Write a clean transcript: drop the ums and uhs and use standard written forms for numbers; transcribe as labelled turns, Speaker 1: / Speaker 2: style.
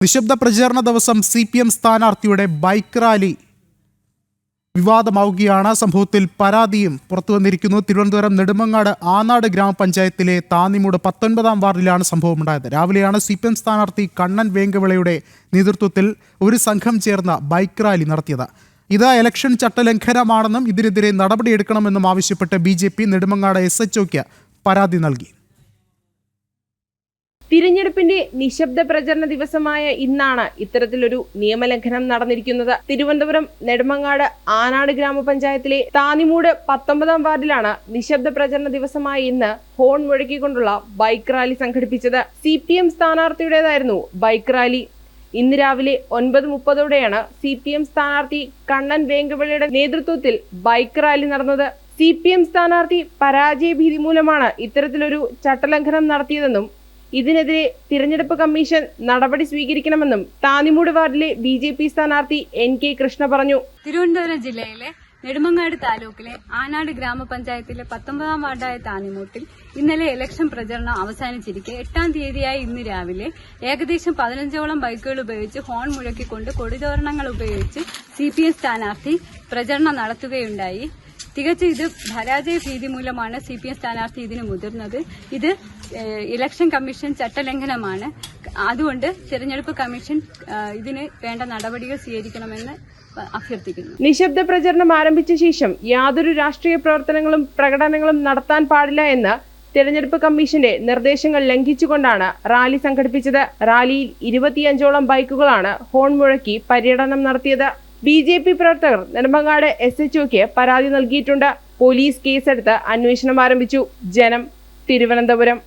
Speaker 1: നിശബ്ദ പ്രചാരണ ദിവസം CPM സ്ഥാനാർത്ഥിയുടെ ബൈക്ക് റാലി വിവാദമാവുകയാണ്. സംഭവത്തിൽ പരാതിയും പുറത്തുവന്നിരിക്കുന്നു. തിരുവനന്തപുരം നെടുമങ്ങാട് ആനാട് ഗ്രാമപഞ്ചായത്തിലെ താന്നിമൂട് 19-ാം വാർഡിലാണ് സംഭവമുണ്ടായത്. രാവിലെയാണ് CPM സ്ഥാനാർത്ഥി കണ്ണൻ വേങ്കവിളയുടെ നേതൃത്വത്തിൽ ഒരു സംഘം ചേർന്ന ബൈക്ക് റാലി നടത്തിയത്. ഇത് ഇലക്ഷൻ ചട്ടലംഘനമാണെന്നും ഇതിനെതിരെ നടപടിയെടുക്കണമെന്നും ആവശ്യപ്പെട്ട് BJP നെടുമങ്ങാട് SHOയ്ക്ക് പരാതി നൽകി.
Speaker 2: തിരഞ്ഞെടുപ്പിന്റെ നിശബ്ദ പ്രചരണ ദിവസമായ ഇന്നാണ് ഇത്തരത്തിലൊരു നിയമലംഘനം നടന്നിരിക്കുന്നത്. തിരുവനന്തപുരം നെടുമങ്ങാട് ആനാട് ഗ്രാമപഞ്ചായത്തിലെ താന്നിമൂട് 19-ാം വാർഡിലാണ് നിശബ്ദ പ്രചരണ ദിവസമായ ഇന്ന് ഹോൺ മുഴക്കിക്കൊണ്ടുള്ള ബൈക്ക് റാലി സംഘടിപ്പിച്ചത്. CPM സ്ഥാനാർത്ഥിയുടേതായിരുന്നു ബൈക്ക് റാലി. ഇന്ന് രാവിലെ 9:30ഓടെയാണ് CPM സ്ഥാനാർത്ഥി കണ്ണൻ വേങ്കവിളയുടെ നേതൃത്വത്തിൽ ബൈക്ക് റാലി നടന്നത്. CPM സ്ഥാനാർത്ഥി പരാജയഭീതി മൂലമാണ് ഇത്തരത്തിലൊരു ചട്ടലംഘനം നടത്തിയതെന്നും ഇതിനെതിരെ തിരഞ്ഞെടുപ്പ് കമ്മീഷൻ നടപടി സ്വീകരിക്കണമെന്നും താന്നിമൂട് വാർഡിലെ BJP സ്ഥാനാർത്ഥി NK കൃഷ്ണ പറഞ്ഞു.
Speaker 3: തിരുവനന്തപുരം ജില്ലയിലെ നെടുമങ്ങാട് താലൂക്കിലെ ആനാട് ഗ്രാമപഞ്ചായത്തിലെ 19-ാം വാർഡായ താന്നിമൂട്ടിൽ ഇന്നലെ ഇലക്ഷൻ പ്രചരണം അവസാനിച്ചിരിക്കെ 8-ാം തീയതിയായ ഇന്ന് രാവിലെ ഏകദേശം 15ഓളം ബൈക്കുകൾ ഉപയോഗിച്ച് ഹോൺ മുഴക്കിക്കൊണ്ട് കൊടിതോരണങ്ങൾ ഉപയോഗിച്ച് CPM സ്ഥാനാർത്ഥി പ്രചരണം നടത്തുകയുണ്ടായി. തികച്ചും ഇത് പരാജയ ഭീതി മൂലമാണ് CPM സ്ഥാനാർത്ഥി ഇതിന് മുതിർന്നത്. ഇത് ഇലക്ഷൻ കമ്മീഷൻ ചട്ടലംഘനമാണ്. അതുകൊണ്ട് തിരഞ്ഞെടുപ്പ് കമ്മീഷൻ ഇതിന് വേണ്ട നടപടികൾ സ്വീകരിക്കണമെന്ന് അഭ്യർത്ഥിക്കുന്നു.
Speaker 2: നിശബ്ദ പ്രചരണം ആരംഭിച്ച ശേഷം യാതൊരു രാഷ്ട്രീയ പ്രവർത്തനങ്ങളും പ്രകടനങ്ങളും നടത്താൻ പാടില്ല എന്ന് തിരഞ്ഞെടുപ്പ് കമ്മീഷന്റെ നിർദ്ദേശങ്ങൾ ലംഘിച്ചുകൊണ്ടാണ് റാലി സംഘടിപ്പിച്ചത്. റാലിയിൽ 25ഓളം ബൈക്കുകളാണ് ഹോൺ മുഴക്കി പര്യടനം നടത്തിയത്. BJP പ്രവർത്തകർ നെടുമങ്ങാട് SHOയ്ക്ക് പരാതി നൽകിയിട്ടുണ്ട്. പോലീസ് കേസെടുത്ത് അന്വേഷണം ആരംഭിച്ചു. ജനം, തിരുവനന്തപുരം.